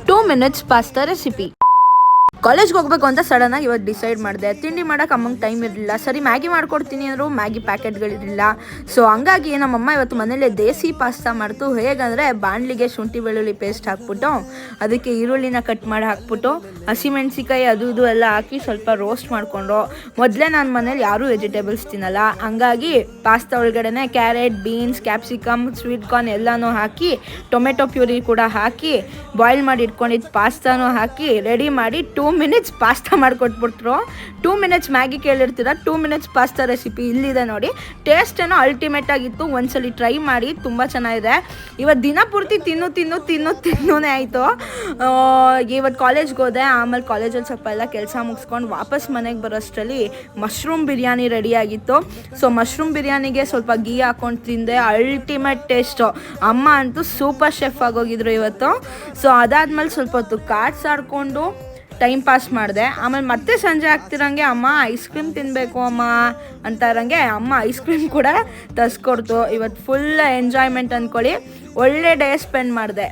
2 minutes pasta recipe. ಕಾಲೇಜ್ಗೆ ಹೋಗ್ಬೇಕು ಅಂತ ಸಡನ್ನಾಗಿ ಇವತ್ತು ಡಿಸೈಡ್ ಮಾಡಿದೆ. ತಿಂಡಿ ಮಾಡೋಕೆ ಅಮ್ಮಂಗೆ ಟೈಮ್ ಇರಲಿಲ್ಲ. ಸರಿ ಮ್ಯಾಗಿ ಮಾಡ್ಕೊಡ್ತೀನಿ ಅಂದರು, ಮ್ಯಾಗಿ ಪ್ಯಾಕೆಟ್ಗಳಿರಲಿಲ್ಲ. ಸೊ ಹಂಗಾಗಿ ನಮ್ಮಮ್ಮ ಇವತ್ತು ಮನೇಲೆ ದೇಸಿ ಪಾಸ್ತಾ ಮಾಡ್ತು. ಹೇಗಂದರೆ ಬಾಣಲಿಗೆ ಶುಂಠಿ ಬೆಳ್ಳುಳ್ಳಿ ಪೇಸ್ಟ್ ಹಾಕ್ಬಿಟ್ಟು ಅದಕ್ಕೆ ಈರುಳ್ಳಿನ ಕಟ್ ಮಾಡಿ ಹಾಕ್ಬಿಟ್ಟು ಹಸಿಮೆಣ್ಸಿಕಾಯಿ ಅದು ಇದು ಎಲ್ಲ ಹಾಕಿ ಸ್ವಲ್ಪ ರೋಸ್ಟ್ ಮಾಡಿಕೊಂಡು, ಮೊದಲೇ ನಾನು ಮನೇಲಿ ಯಾರೂ ವೆಜಿಟೇಬಲ್ಸ್ ತಿನ್ನಲ್ಲ, ಹಂಗಾಗಿ ಪಾಸ್ತಾ ಒಳಗಡೆ carrot, beans, capsicum, sweet corn ಎಲ್ಲನೂ ಹಾಕಿ ಟೊಮೆಟೊ ಪ್ಯೂರಿ ಕೂಡ ಹಾಕಿ ಬಾಯ್ಲ್ ಮಾಡಿ ಇಟ್ಕೊಂಡಿದ್ದು ಪಾಸ್ತಾನೂ ಹಾಕಿ ರೆಡಿ ಮಾಡಿ 2 minutes ಪಾಸ್ತಾ ಮಾಡಿಕೊಟ್ಬಿಟ್ರು. 2 minutes ಮ್ಯಾಗಿ ಕೇಳಿರ್ತೀರ, 2 minutes ಪಾಸ್ತಾ ರೆಸಿಪಿ ಇಲ್ಲಿದೆ ನೋಡಿ. ಟೇಸ್ಟ್ ಏನೋ ಅಲ್ಟಿಮೇಟ್ ಆಗಿತ್ತು. ಒಂದ್ಸಲಿ ಟ್ರೈ ಮಾಡಿ, ತುಂಬ ಚೆನ್ನಾಗಿದೆ. ಇವತ್ತು ದಿನ ಪೂರ್ತಿ ತಿನ್ನೋನೇ ಆಯಿತು. ಇವತ್ತು ಕಾಲೇಜ್ಗೆ ಹೋದೆ. ಆಮೇಲೆ ಕಾಲೇಜಲ್ಲಿ ಸ್ವಲ್ಪ ಎಲ್ಲ ಕೆಲಸ ಮುಗಿಸ್ಕೊಂಡು ವಾಪಸ್ ಮನೆಗೆ ಬರೋಷ್ಟರಲ್ಲಿ ಮಶ್ರೂಮ್ ಬಿರಿಯಾನಿ ರೆಡಿಯಾಗಿತ್ತು. ಸೊ ಮಶ್ರೂಮ್ ಬಿರಿಯಾನಿಗೆ ಸ್ವಲ್ಪ ಗೀ ಹಾಕ್ಕೊಂಡು ತಿಂದೆ. Ultimate taste. ಅಮ್ಮ ಅಂತೂ ಸೂಪರ್ ಶೆಫ್ ಆಗೋಗಿದ್ರು ಇವತ್ತು. ಸೊ ಅದಾದ್ಮೇಲೆ ಸ್ವಲ್ಪ ಹೊತ್ತು ಕಾರ್ಡ್ಸ್ ಆಡ್ಕೊಂಡು ಟೈಮ್ ಪಾಸ್ ಮಾಡಿದೆ. ಆಮೇಲೆ ಮತ್ತೆ ಸಂಜೆ ಆಗ್ತಿರಂಗೆ ಅಮ್ಮ ಐಸ್ ಕ್ರೀಮ್ ತಿನ್ನಬೇಕು ಅಮ್ಮ ಅಂತ ಇರಂಗೆ ಅಮ್ಮ ಐಸ್ ಕ್ರೀಮ್ ಕೂಡ ತರಿಸ್ಕೊಡ್ತು. ಇವತ್ತು ಫುಲ್ ಎಂಜಾಯ್ಮೆಂಟ್ ಅಂದ್ಕೊಳ್ಳಿ. ಒಳ್ಳೆ ಡೇ ಸ್ಪೆಂಡ್ ಮಾಡಿದೆ.